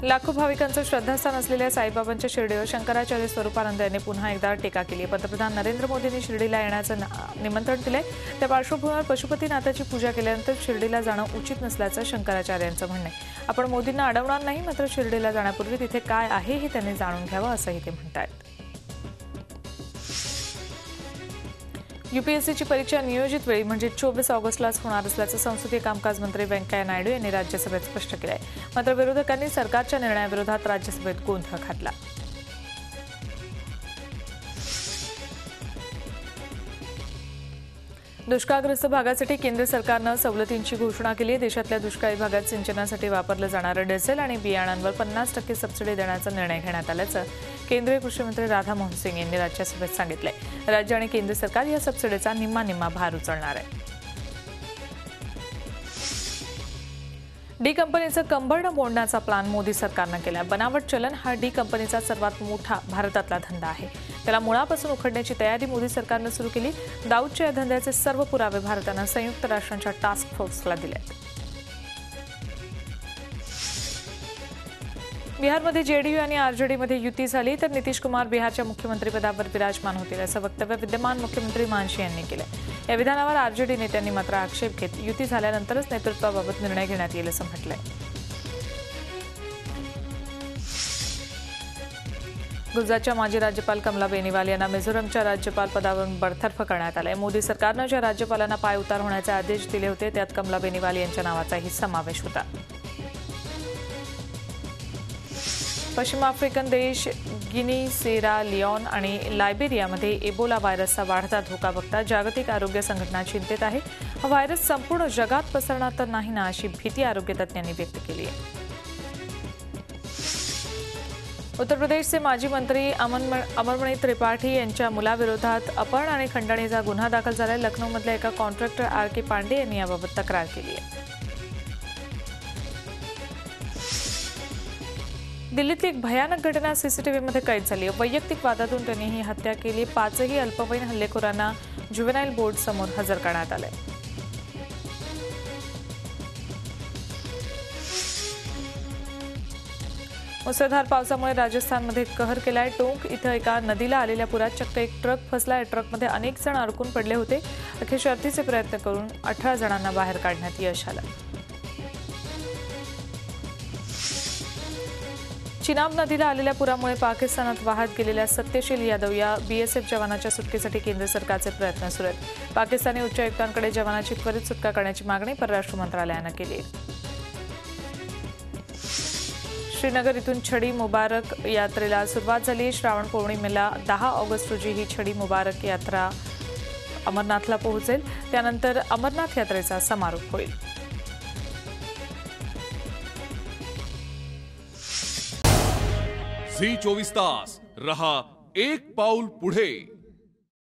लाखो भाविकांचं श्रद्धास्थान असलेल्या साईबाबांच्या शिर्डीवर शंकराचार्य स्वरूपानंद यांनी पुन्हा एकदा टीका केली आहे। पंतप्रधान नरेंद्र मोदींनी शिर्डीला येण्याचं निमंत्रण दिलंय। त्या पार्श्वभूमीवर पशुपतीनाथाची पूजा केल्यानंतर शिर्डीला जाणं उचित नसल्याचं शंकराचार्यांचं म्हणणं आहे। आपण मोदींना अडवणार नाही, मात्र शिर्डीला जाण्यापूर्वी तिथे काय आहे हे त्यांनी जाणून घ्यावं असंही ते म्हणतात। यूपीएससीची परीक्षा नियोजित वेळी म्हणजे 24 ऑगस्टलाच होणार असल्याचं संसदीय कामकाज मंत्री व्यंकय्या नायडू यांनी राज्यसभेत स्पष्ट केलं आहे। मात्र विरोधकांनी सरकारच्या निर्णयाविरोधात राज्यसभेत गोंधळ घातला। दुष्काळग्रस्त भागासाठी केंद्र सरकारनं सवलतींची घोषणा केली आहे। देशातल्या दुष्काळी भागात सिंचनासाठी वापरलं जाणारं डिझेल आणि बियाणांवर 50% सबसिडी देण्याचा निर्णय घेण्यात आल्याचं केंद्रीय कृषी मंत्री राधा मोहन सिंग यांनी राज्यसभेत सांगितलंय। राज्य आणि केंद्र सरकार या सबसिडीचा निम्मा भार उचलणार आहे। डी कंपनीचं कंबरडं मोडण्याचा प्लॅन मोदी सरकारनं केला। बनावट चलन हा डी कंपनीचा सर्वात मोठा भारतातला धंदा आहे। त्याला मुळापासून उखडण्याची तयारी मोदी सरकारनं सुरू केली। दाऊदच्या या धंद्याचे सर्व पुरावे भारतानं संयुक्त राष्ट्रांच्या टास्क फोर्सला दिले। बिहारमध्ये जेडीयू आणि आरजेडीमध्ये युती झाली तर नितीश कुमार बिहारच्या मुख्यमंत्रीपदावर विराजमान होतील असं वक्तव्य विद्यमान मुख्यमंत्री मांझी यांनी केलं। या विधानावर आरजेडी नेत्यांनी मात्र आक्षेप घेत युती झाल्यानंतरच नेतृत्वाबाबत निर्णय घेण्यात येईल असं म्हटलंय। गुजरातच्या माजी राज्यपाल कमला बेनीवाल यांना मिझोरमच्या राज्यपाल पदावरून बडतर्फ करण्यात आलंय। मोदी सरकारनं ज्या राज्यपालांना पायउतार होण्याचे आदेश दिले होते त्यात कमला बेनीवाल यांच्या नावाचाही समावेश होता। पश्चिम आफ्रिकन देश गिनी, सेरा लिओन आणि लायबेरियामध्ये इबोला व्हायरसचा वाढता धोका बघता जागतिक आरोग्य संघटना चिंतेत आहे। हा व्हायरस संपूर्ण जगात पसरणार तर नाही ना अशी भीती आरोग्य तज्ज्ञांनी व्यक्त केली आहे। उत्तर प्रदेशचे माजी मंत्री अमरमणि त्रिपाठी यांच्या मुलाविरोधात अपहरण आणि खंडणीचा गुन्हा दाखल झालाय। लखनौमधल्या एका कॉन्ट्रॅक्टर आर.के. पांडे यांनी याबाबत तक्रार केली आहे। दिल्लीतली एक भयानक घटना सीसीटीव्हीमध्ये कैद झाली आहे। वैयक्तिक वादातून त्यांनी ही हत्या केली। 5ही अल्पवयीन हल्लेखोरांना ज्युव्हेनाईल बोर्ड समोर हजर करण्यात आले। मुसळधार पावसामुळे राजस्थानमध्ये कहर केलाय। टोंक इथं एका नदीला आलेल्या पुरात चक्क एक ट्रक फसला। या ट्रकमध्ये अनेक जण अडकून पडले होते। अखेर शर्थीचे प्रयत्न करून 18 जणांना बाहेर काढण्यात यश आलं। चिनाब नदीला आलेल्या पुरामुळे पाकिस्तानात वाहत गेलेल्या सत्यशील यादव या बीएसएफ जवानाच्या सुटकेसाठी केंद्र सरकारचे प्रयत्न सुरू आहेत। पाकिस्तानी उच्चायुक्तांकडे जवानाची त्वरित सुटका करण्याची मागणी परराष्ट्र मंत्रालयानं केली आहे। श्रीनगर इथून छडी मुबारक यात्रेला सुरुवात झाली। श्रावण पौर्णिमेला 10 ऑगस्ट रोजी ही छडी मुबारक यात्रा अमरनाथला पोहोचेल। त्यानंतर अमरनाथ यात्रेचा समारोप होईल। झी 24 तास रहा एक पाऊल पुढे।